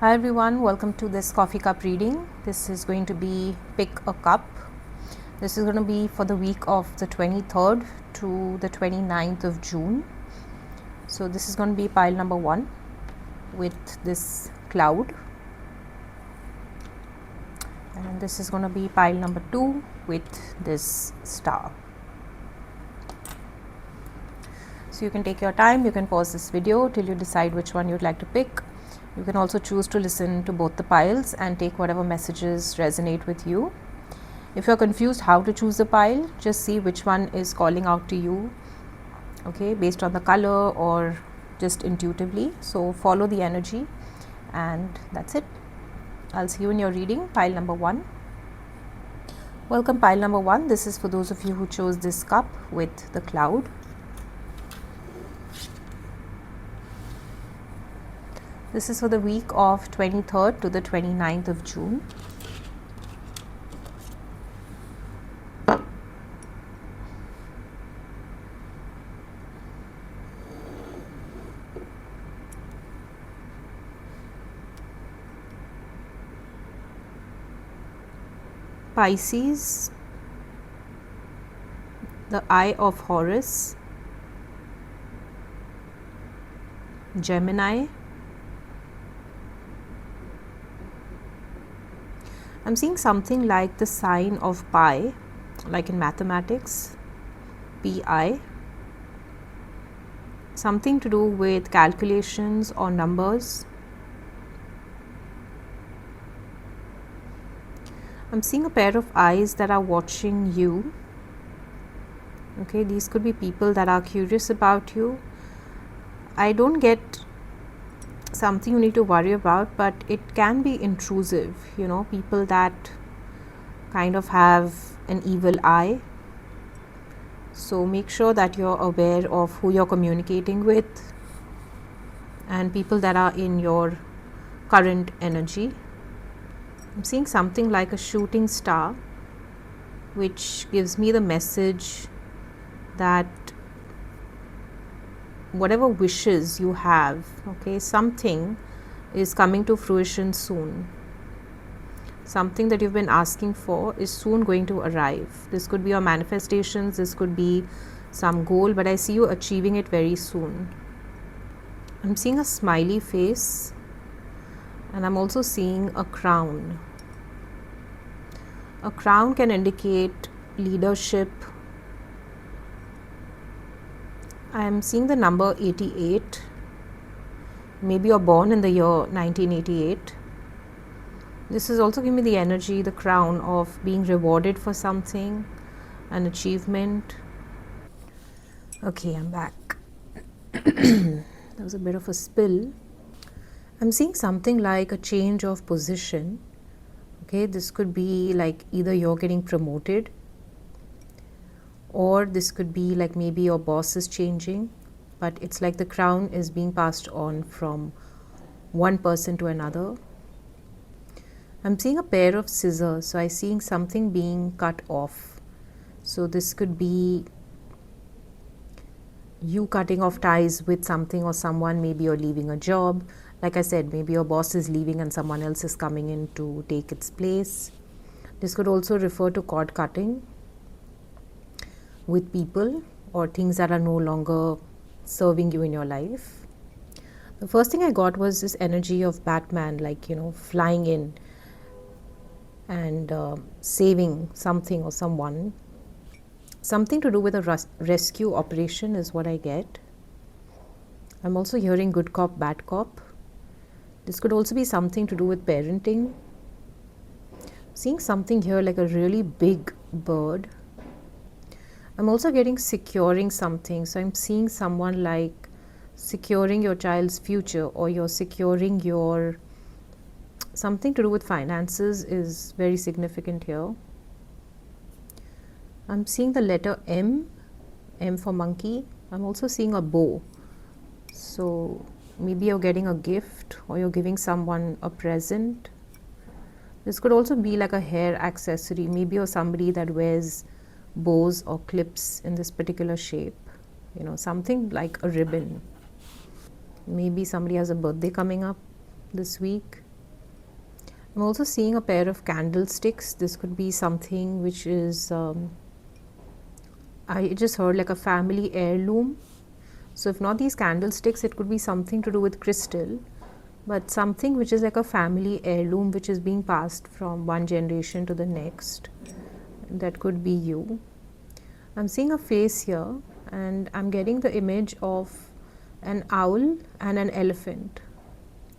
Hi everyone, welcome to this coffee cup reading. This is going to be pick a cup. This is going to be for the week of the 23rd to the 29th of June. So this is going to be pile number 1 with this cloud, and this is going to be pile number 2 with this star. So you can take your time, you can pause this video till you decide which one you'd like to pick. You can also choose to listen to both the piles and take whatever messages resonate with you. If you're confused how to choose the pile, just see which one is calling out to you, okay, based on the color or just intuitively. So follow the energy, and that's it. I'll see you in your reading, pile number 1. Welcome, pile number 1. This is for those of you who chose this cup with the cloud. This is for the week of 23rd to the 29th of June. Pisces, the Eye of Horus, Gemini, I'm seeing something like the sign of pi, like in mathematics, pi, something to do with calculations or numbers. I'm seeing a pair of eyes that are watching you. Okay, these could be people that are curious about you. I don't get something you need to worry about, but it can be intrusive, people that kind of have an evil eye. So make sure that you're aware of who you're communicating with and people that are in your current energy. I'm seeing something like a shooting star, which gives me the message that whatever wishes you have, okay, something is coming to fruition soon. Something that you've been asking for is soon going to arrive. This could be your manifestations, this could be some goal, but I see you achieving it very soon. I'm seeing a smiley face, and I'm also seeing a crown. A crown can indicate leadership. I'm seeing the number 88. Maybe you're born in the year 1988. This is also giving me the energy, the crown of being rewarded for something, an achievement. Okay, I'm back. There was a bit of a spill. I'm seeing something like a change of position. Okay, this could be like either you're getting promoted, or this could be like maybe your boss is changing, but it's like the crown is being passed on from one person to another. I'm seeing a pair of scissors, so I'm seeing something being cut off. So this could be you cutting off ties with something or someone. Maybe you're leaving a job. Like I said, maybe your boss is leaving and someone else is coming in to take its place. This could also refer to cord cutting with people or things that are no longer serving you in your life. The first thing I got was this energy of Batman, like, flying in and saving something or someone. Something to do with a rescue operation is what I get. I'm also hearing good cop, bad cop. This could also be something to do with parenting. Seeing something here like a really big bird. I'm also getting securing something. So I'm seeing someone like securing your child's future, or you're securing your something to do with finances is very significant here. I'm seeing the letter M for monkey. I'm also seeing a bow. So maybe you're getting a gift or you're giving someone a present. This could also be like a hair accessory. Maybe you're somebody that wears bows or clips in this particular shape, something like a ribbon. Maybe somebody has a birthday coming up this week. I'm also seeing a pair of candlesticks. This could be something which is, I just heard like a family heirloom. So if not these candlesticks, it could be something to do with crystal, but something which is like a family heirloom which is being passed from one generation to the next. That could be you. I'm seeing a face here, and I'm getting the image of an owl and an elephant.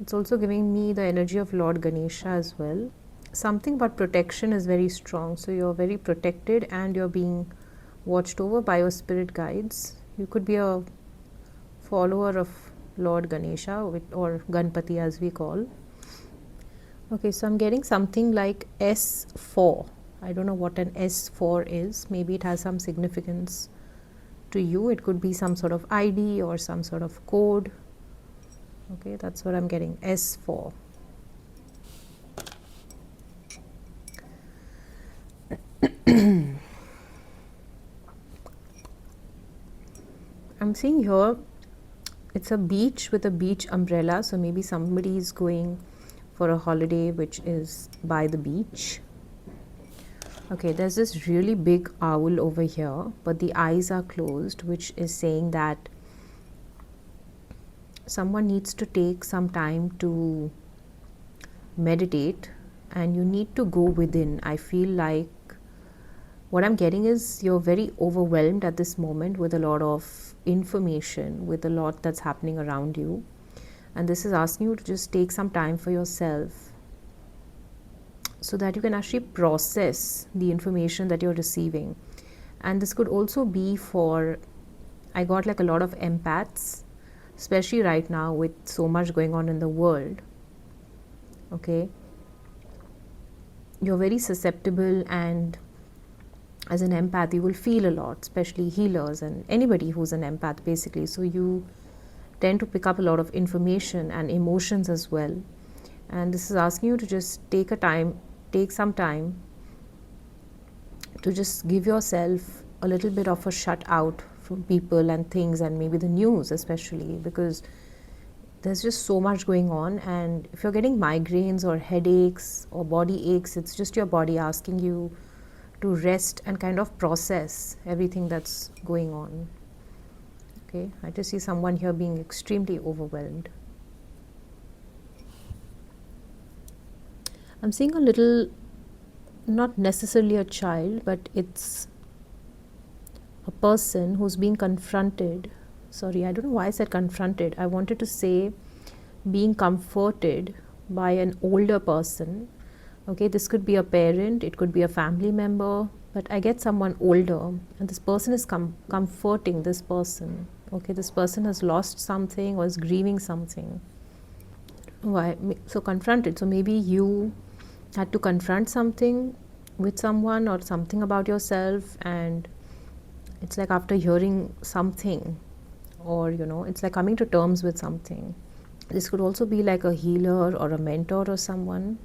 It's also giving me the energy of Lord Ganesha as well. Something about protection is very strong. So you're very protected and you're being watched over by your spirit guides. You could be a follower of Lord Ganesha, or Ganpati as we call. Okay, so I'm getting something like S4. I don't know what an S4 is. Maybe it has some significance to you. It could be some sort of ID or some sort of code. Okay, that's what I'm getting, S4. I'm seeing here it's a beach with a beach umbrella. So maybe somebody is going for a holiday which is by the beach. Okay, there's this really big owl over here, but the eyes are closed, which is saying that someone needs to take some time to meditate and you need to go within. I feel like what I'm getting is you're very overwhelmed at this moment with a lot of information, with a lot that's happening around you. And this is asking you to just take some time for yourself so that you can actually process the information that you're receiving. And this could also be for, I got like a lot of empaths, especially right now with so much going on in the world. Okay, you're very susceptible, and as an empath you will feel a lot, especially healers and anybody who's an empath basically. So you tend to pick up a lot of information and emotions as well. And this is asking you to just take some time to just give yourself a little bit of a shut out from people and things, and maybe the news especially, because there's just so much going on. And if you're getting migraines or headaches or body aches, it's just your body asking you to rest and kind of process everything that's going on. Okay, I just see someone here being extremely overwhelmed. I'm seeing a little, not necessarily a child, but it's a person who's being confronted. Sorry, I don't know why I said confronted. I wanted to say being comforted by an older person. Okay, this could be a parent, it could be a family member, but I get someone older, and this person is comforting this person. Okay, this person has lost something or is grieving something. Why? So confronted. So maybe you had to confront something with someone or something about yourself, and it's like after hearing something, or it's like coming to terms with something. This could also be like a healer or a mentor or someone,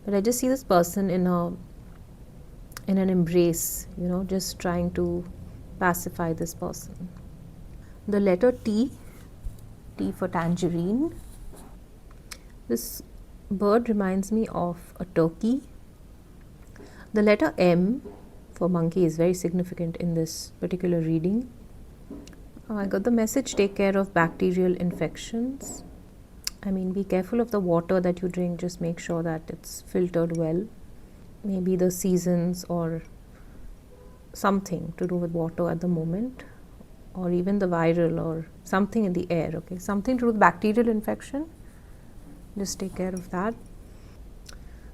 but I just see this person in an embrace, just trying to pacify this person. The letter T for tangerine. This bird reminds me of a turkey. The letter M for monkey is very significant in this particular reading. I got the message, take care of bacterial infections. I mean, be careful of the water that you drink, just make sure that it's filtered well. Maybe the seasons or something to do with water at the moment, or even the viral or something in the air. Okay, something to do with bacterial infection, just take care of that.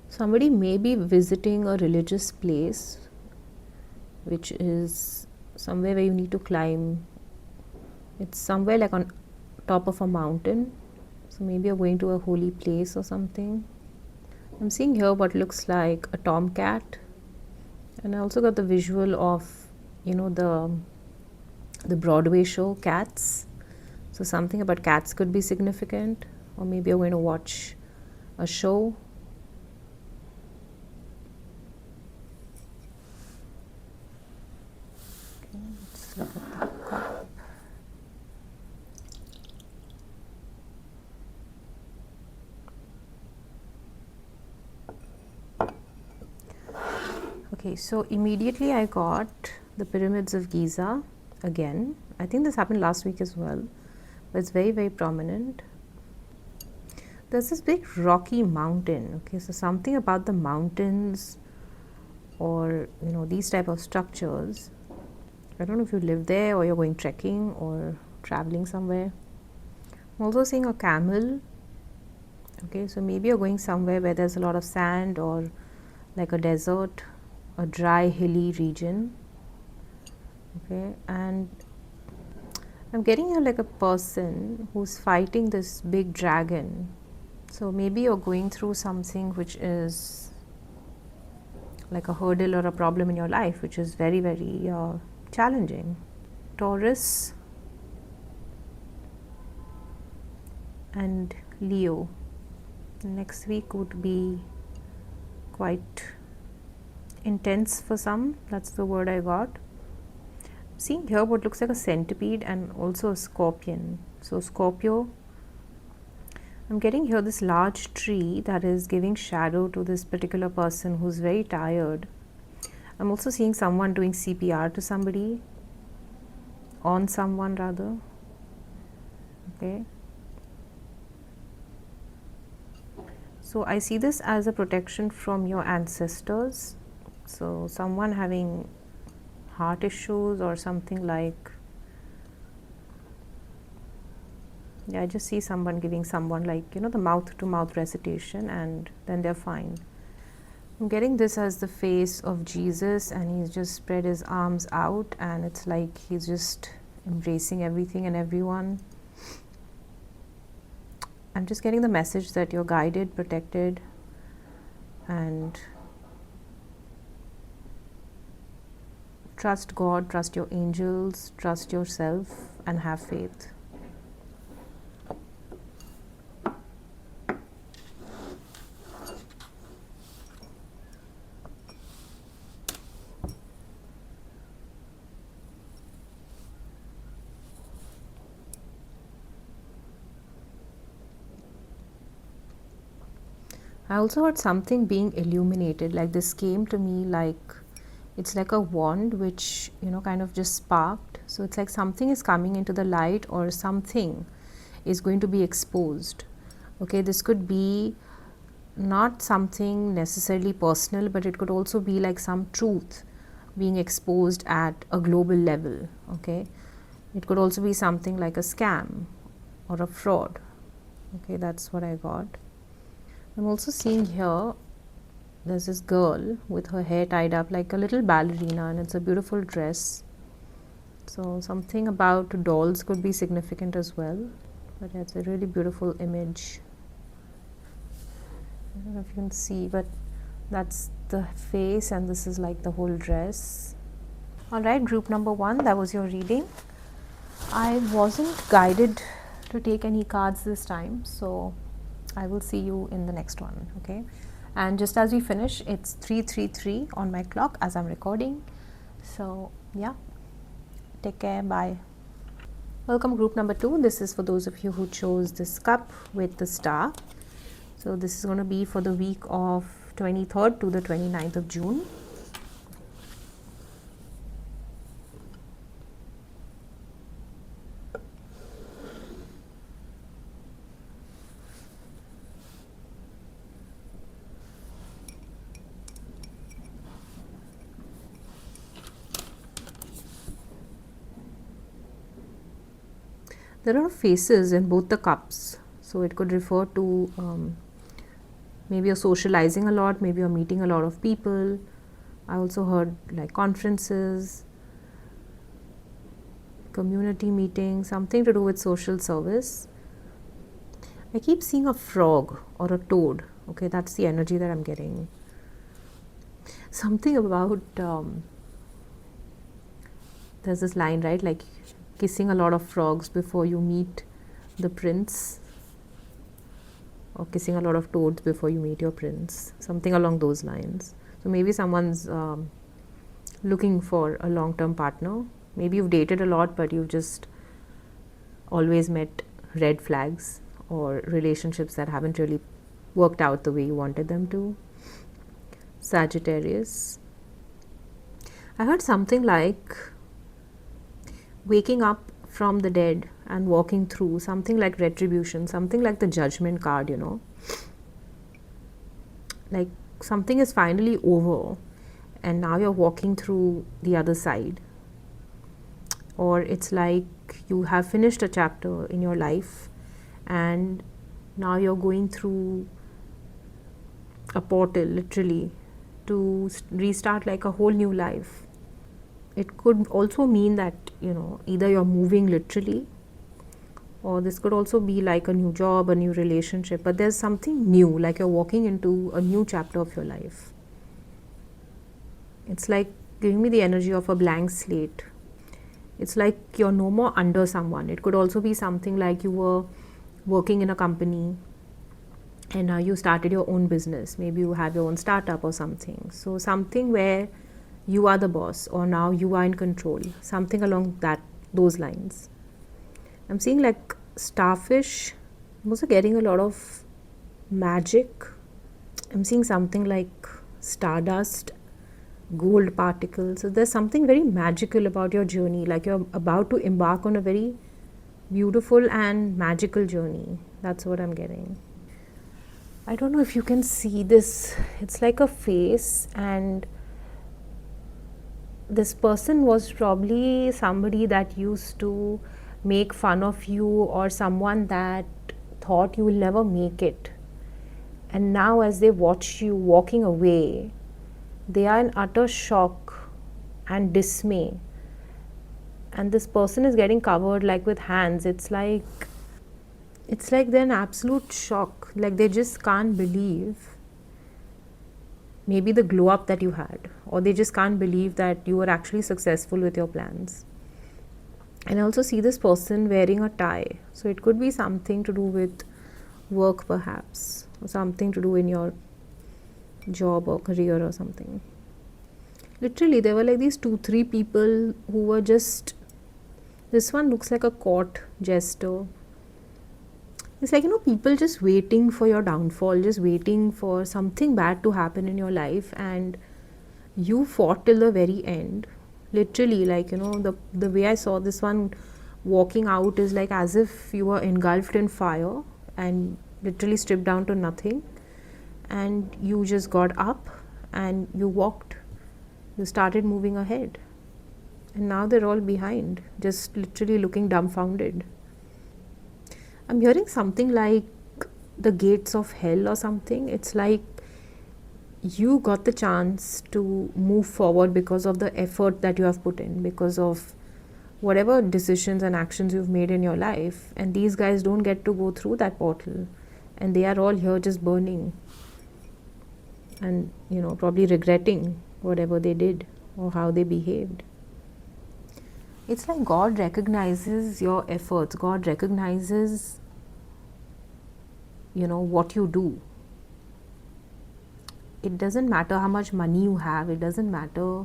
Somebody may be visiting a religious place which is somewhere where you need to climb. It's somewhere like on top of a mountain, so maybe you're going to a holy place or something. I'm seeing here what looks like a tomcat, and I also got the visual of the Broadway show Cats. So something about cats could be significant, or maybe you're going to watch a show. Okay, let's look at the cup. Okay, so immediately I got the pyramids of Giza again. I think this happened last week as well, but it's very, very prominent. There's this big rocky mountain. Okay, so something about the mountains or these type of structures. I don't know if you live there or you're going trekking or traveling somewhere. I'm also seeing a camel. Okay, so maybe you're going somewhere where there's a lot of sand or like a desert, a dry hilly region. Okay, and I'm getting here like a person who's fighting this big dragon. So maybe you're going through something which is like a hurdle or a problem in your life, which is very, very challenging. Taurus and Leo. Next week would be quite intense for some. That's the word I got. Seeing here what looks like a centipede and also a scorpion. So Scorpio, I'm getting here this large tree that is giving shadow to this particular person who's very tired. I'm also seeing someone doing CPR to somebody, on someone rather. Okay. So I see this as a protection from your ancestors. So someone having heart issues or something like, yeah, I just see someone giving someone like, the mouth to mouth recitation and then they're fine. I'm getting this as the face of Jesus and he's just spread his arms out and it's like he's just embracing everything and everyone. I'm just getting the message that you're guided, protected, and trust God, trust your angels, trust yourself, and have faith. I also heard something being illuminated, like this came to me like it's like a wand which kind of just sparked. So it's like something is coming into the light or something is going to be exposed. Okay, this could be not something necessarily personal, but it could also be like some truth being exposed at a global level. Okay, it could also be something like a scam or a fraud. Okay, that's what I got. I'm also seeing here there's this girl with her hair tied up like a little ballerina and it's a beautiful dress. So something about dolls could be significant as well, but it's a really beautiful image. I don't know if you can see, but that's the face and this is like the whole dress. Alright, group number 1, that was your reading. I wasn't guided to take any cards this time, so I will see you in the next one. Okay, and just as we finish, it's 3:33 on my clock as I'm recording. So yeah, take care, bye. Welcome group number 2. This is for those of you who chose this cup with the star. So this is going to be for the week of 23rd to the 29th of June. There are faces in both the cups, so it could refer to maybe you're socializing a lot, maybe you're meeting a lot of people. I also heard like conferences, community meetings, something to do with social service. I keep seeing a frog or a toad. Okay, that's the energy that I'm getting. Something about there's this line, right, like kissing a lot of frogs before you meet the prince, or kissing a lot of toads before you meet your prince, something along those lines. So maybe someone's looking for a long-term partner. Maybe you've dated a lot but you've just always met red flags or relationships that haven't really worked out the way you wanted them to. Sagittarius. I heard something like waking up from the dead and walking through, something like retribution, something like the judgment card, like something is finally over and now you're walking through the other side. Or it's like you have finished a chapter in your life and now you're going through a portal, literally, to restart like a whole new life. It could also mean that, either you're moving literally, or this could also be like a new job, a new relationship, but there's something new, like you're walking into a new chapter of your life. It's like giving me the energy of a blank slate. It's like you're no more under someone. It could also be something like you were working in a company and now you started your own business. Maybe you have your own startup or something. So something where you are the boss, or now you are in control, something along those lines. I'm seeing like starfish. I'm also getting a lot of magic. I'm seeing something like stardust, gold particles. So there's something very magical about your journey, like you're about to embark on a very beautiful and magical journey. That's what I'm getting. I don't know if you can see this. It's like a face, and this person was probably somebody that used to make fun of you, or someone that thought you will never make it. And now as they watch you walking away, they are in utter shock and dismay. And this person is getting covered like with hands. It's like they're in absolute shock. Like they just can't believe maybe the glow up that you had, or they just can't believe that you were actually successful with your plans. And I also see this person wearing a tie. So it could be something to do with work perhaps, or something to do in your job or career or something. Literally, there were like these 2-3 people who were just, this one looks like a court jester. It's like, people just waiting for your downfall, just waiting for something bad to happen in your life, and you fought till the very end. Literally, like, the way I saw this one walking out is like as if you were engulfed in fire and literally stripped down to nothing, and you just got up and you walked, you started moving ahead, and now they're all behind, just literally looking dumbfounded. I'm hearing something like the gates of hell or something. It's like you got the chance to move forward because of the effort that you have put in, because of whatever decisions and actions you've made in your life, and these guys don't get to go through that portal, and they are all here just burning and probably regretting whatever they did or how they behaved. It's like God recognizes your efforts. God recognizes what you do. It doesn't matter how much money you have, it doesn't matter,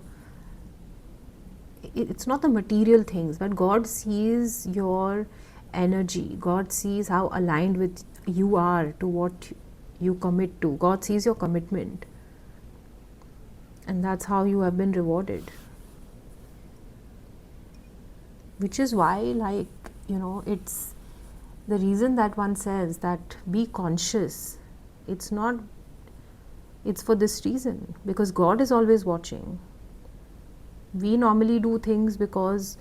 it's not the material things, but God sees your energy. God sees how aligned with you are to what you commit to. God sees your commitment, and that's how you have been rewarded. Which is why, it's the reason that one says that be conscious. It's for this reason, because God is always watching. We normally do things because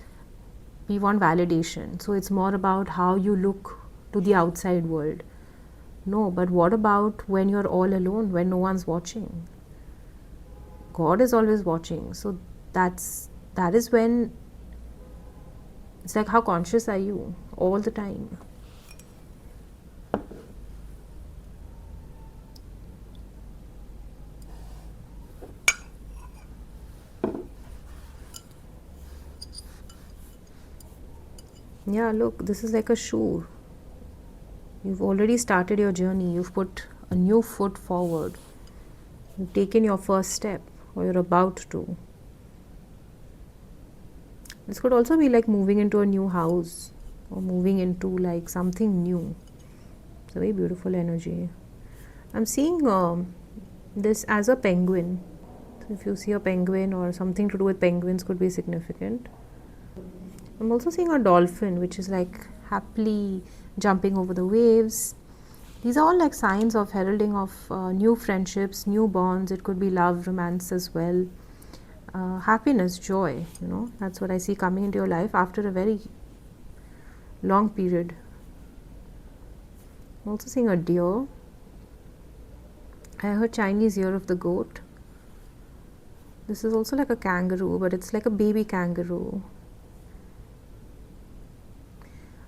we want validation, so it's more about how you look to the outside world. No, but what about when you're all alone, when no one's watching? God is always watching. So that is when it's like, how conscious are you all the time? Yeah, look, this is like a shoe. You've already started your journey. You've put a new foot forward. You've taken your first step, or you're about to. This could also be like moving into a new house, or moving into like something new. It's a very beautiful energy. I'm seeing this as a penguin. If you see a penguin or something to do with penguins could be significant. I'm also seeing a dolphin, which is like happily jumping over the waves. These are all like signs of heralding of new friendships, new bonds. It could be love, romance as well. Happiness, joy, that's what I see coming into your life after a very long period. I'm also seeing a deer. I heard Chinese year of the goat. This is also like a kangaroo, but it's like a baby kangaroo.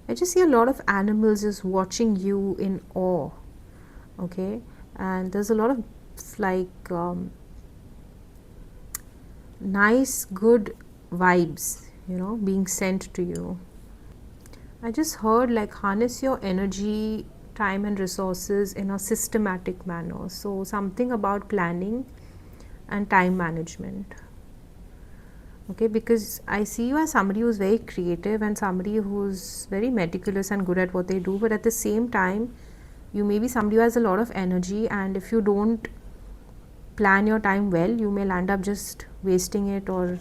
I just see a lot of animals just watching you in awe. Okay, and there's a lot of like nice, good vibes, being sent to you. I just heard like harness your energy, time, and resources in a systematic manner. So, something about planning and time management. Okay, because I see you as somebody who's very creative and somebody who's very meticulous and good at what they do, but at the same time, you may be somebody who has a lot of energy, and if you don't plan your time well, you may land up just wasting it or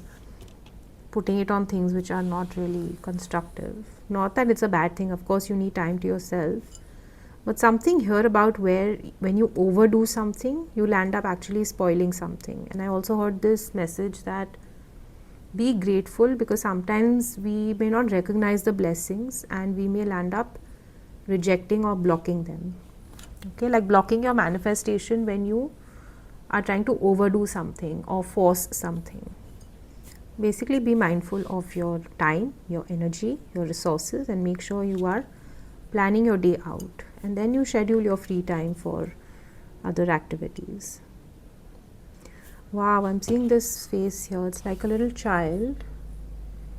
putting it on things which are not really constructive. Not that it's a bad thing, of course you need time to yourself, but something here about where when you overdo something, you'll end up actually spoiling something. And I also heard this message that be grateful, because sometimes we may not recognize the blessings and we may land up rejecting or blocking them. Okay, like blocking your manifestation when you are trying to overdo something or force something. Basically, be mindful of your time, your energy, your resources, and make sure you are planning your day out, and then you schedule your free time for other activities. Wow, I'm seeing this face here. It's like a little child.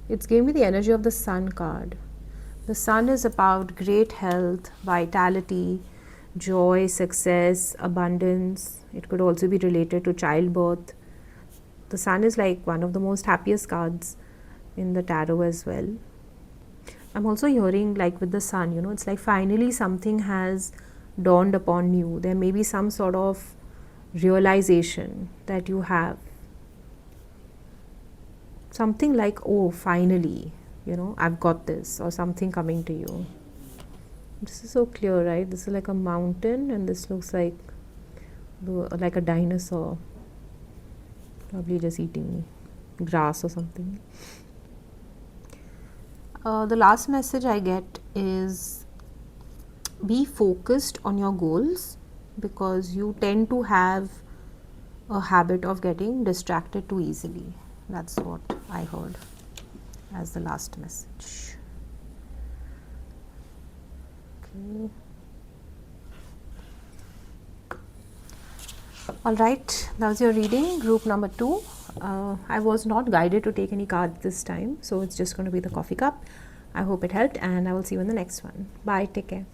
It's giving me the energy of the Sun card. The Sun is about great health, vitality, joy, success, abundance. It could also be related to childbirth. The Sun is like one of the most happiest cards in the tarot as well. I'm also hearing like with the Sun, it's like finally something has dawned upon you. There may be some sort of realization that you have. Something like, oh, finally, I've got this, or something coming to you. This is so clear, right? This is like a mountain, and this looks like a dinosaur, probably just eating grass or something. The last message I get is be focused on your goals, because you tend to have a habit of getting distracted too easily. That's what I heard as the last message. Okay. Alright, that was your reading, group number 2. I was not guided to take any cards this time, so it's just going to be the coffee cup. I hope it helped, and I will see you in the next one. Bye, take care.